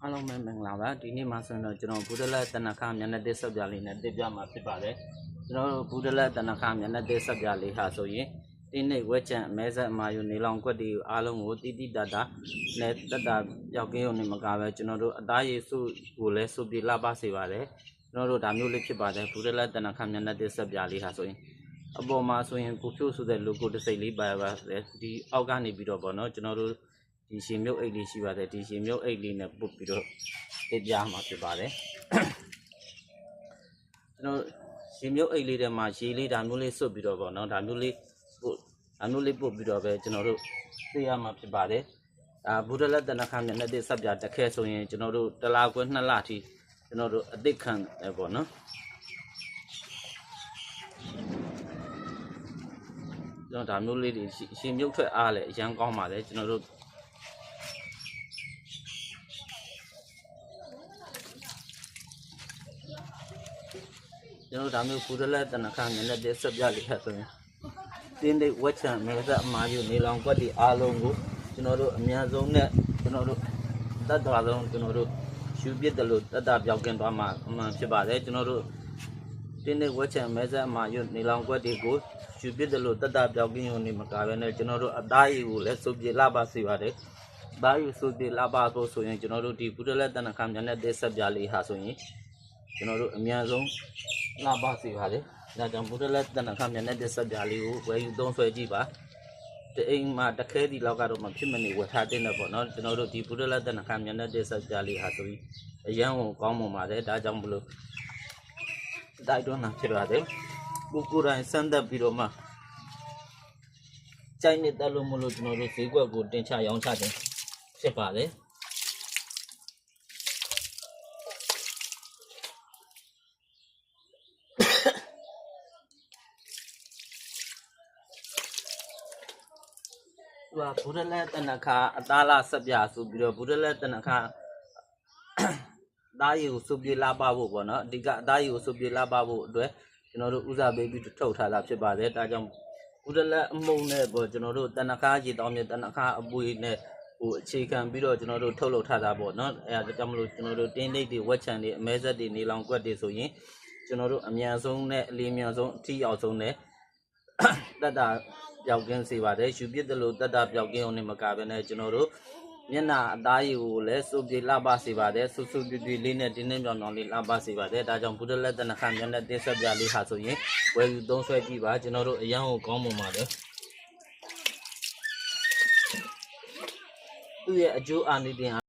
အားလုံးပဲမင်္ဂလာပါဒီနေ့မှာဆိုရင်တော့ကျွန်တော်ဘူဒလက်တနခါမျက်နှာတစ်ဆက်ပြလေးနဲ့တင်ပြမှာဖြစ်ပါတယ်ကျွန်တော်တို့ဘူဒလက်တနခါမျက်နှာတစ်ဆက်ပြလေးဟာဆိုရင်ဒီနေ့ဝက်ချံအမဲဆက်အမာယူနေလောင်ကွက်တွေအားလုံးကိုတိတိတတ်နဲ့တက်တာပြောက်ကင်းုံနဲ့မကပဲကျွန်တော်တို့အသားရည်စုကိုလည်းစုပြီးလှပစေပါတယ်ကျွန်တော်တို့ဒါမျိုးလေးဖြစ်ပါတယ်ဘူဒလက်တနခါမျက်နှာတစ်ဆက်ပြလေးဟာဆိုရင်အပေါ်မှာဆိုရင်ကိုဖြိုးဆိုတဲ့ logo တစ်စိတ်လေးပါပါတယ်ဒီအောက်ကနေပြီးတော့ပေါ့နော်ကျွန်တော်တို့ဒီရှင်မြုပ်အိတ်လေးရှိပါတယ်ဒီရှင်မြုပ်အိတ်လေးနဲ့ပုတ်ပြီးတော့တင်ပြမှာဖြစ်ပါတယ်ကျွန်တော်ရှင်မြုပ်အိတ်လေးထဲမှာရေလေးဒါမျိုးလေးစွတ်ပြီးတော့ပေါ့နော်ဒါမျိုးလေးပုတ်ပြီးတော့ပဲကျွန်တော်တို့သိရမှာဖြစ်ပါတယ်ဘူဒလက်တနခါမျက်နှာတစ်ဆက်ပြတစ်ခဲဆိုရင်ကျွန်တော်တို့တစ်လခွဲ2လထိကျွန်တော်တို့အသစ်ခံပေါ့နော်ကျွန်တော်ဒါမျိုးလေးတွေရှင်မြုပ်ထွက်အားလည်းအရန်ကောင်းပါလေကျွန်တော်တို့ဒါမျိုးဘူဒလက်တနခါမျက်နှာတစ်ဆက်ပြလေးဟာဆိုရင်တင်းတိတ်ဝက်ချံမဲဆက်အမားယူနေလောင်ကွက်ဒီအားလုံးကိုကျွန်တော်တို့အများဆုံးနဲ့ကျွန်တော်တို့တတ်တော်ဆုံးကျွန်တော်တို့ယူပစ်တယ်လို့တတ်တာပြောက်ကင်းသွားမှာအမှန်ဖြစ်ပါတယ်ကျွန်တော်တို့တင်းတိတ်ဝက်ချံမဲဆက်အမားယူနေလောင်ကွက်ဒီကိုယူပစ်တယ်လို့တတ်တာပြောက်ကင်းရုံနဲ့မကဘဲနဲ့ကျွန်တော်တို့အသားရည်ကိုလည်းစုပ်ပြလှပစေပါတယ်ဒါယူစုပ်ပြလှပဖို့ဆိုရင်ကျွန်တော်တို့ဒီဘူဒလက်တနခါမျက်နှာတစ်ဆက်ပြလေးဟာဆိုရင်ကျွန်တော်တို့အများဆုံးလှပစေပါတယ်ဒါကြောင့်ဘူဒလက်တနခါမျက်နှာတစ်ဆက်ပြလေးကိုဝယ်ယူသုံးဆွဲကြည့်ပါတအိမ်မှာတစ်ခဲဒီလောက်ကတော့မဖြစ်မနေဝယ်ထားတဲ့ပေါ့နော်ကျွန်တော်တို့ဒီဘူဒလက်တနခါမျက်နှာတစ်ဆက်ပြလေးဟာဆိုပြီးအရန်ကိုကောင်းမွန်ပါတယ်ဒါကြောင့်မလို့တိုက်တွန်းတာဖြစ်ပါတယ်ကိုယ်တိုင်စမ်းသပ်ပြီးတော့မှကြိုက်နေတယ်လို့မလို့ကျွန်တော်တို့ဈေးကွက်ကိုတင်ချရောင်းချခြင်းဖြစ်ပါတယ်ဘူဒလက်တနခါအသားလာဆက်ပြဆိုပြီးတော့ဘူဒလက်တနခါသားရည်ကိုစုပ်ပြေလာပဖို့ပေါ့နော်အဓိကအသားရည်ကိုစုပ်ပြေလာပဖို့အတွက်ကျွန်တော်တို့ဥစားပေးပြီးထုတ်ထားတာဖြစ်ပါတယ်ဒါကြောင့်ဘူဒလက်အမုံနဲ့ပေါ့ကျွန်တော်တို့တနခါရေတောင်းမြတနခါအပွေနဲ့ဟိုအခြေခံပြီးတော့ကျွန်တော်တို့ထုတ်လုပ်ထားတာပေါ့နော်အဲဒါကြောင့်မလို့ကျွန်တော်တို့တင်းလိပ်တွေဝက်ချံတွေအမဲဆက်တွေနေလောင်ကွက်တွေဆိုရင်ကျွန်တော်တို့အမြန်ဆုံးနဲ့အလေးမြန်ဆုံးအထီရောက်ဆုံးနဲ့တတ်တာပြောက်ကင်းစေပါတယ်ယူပစ်တယ်လို့တတ်တာပြောက်ကင်းအောင်နဲ့မကဘဲနဲ့ကျွန်တော်တို့မျက်နှာအသားရည်ကိုလည်းစုပ်ပြေလှပစေပါတယ်ဆူဆူပြပြလေးနဲ့တင်းတင်းပြောင်ပြောင်လေးလှပစေပါတယ်ဒါကြောင့်ဘူဒလက်တနခါမျက်နှာတစ်ဆက်ပြလေးဟာဆိုရင်ဝယ်ယူသုံးဆွဲကြည့်ပါကျွန်တော်တို့အရန်ကိုကောင်းမွန်ပါတယ်သူ့ရဲ့အကျိုးအာနိသင်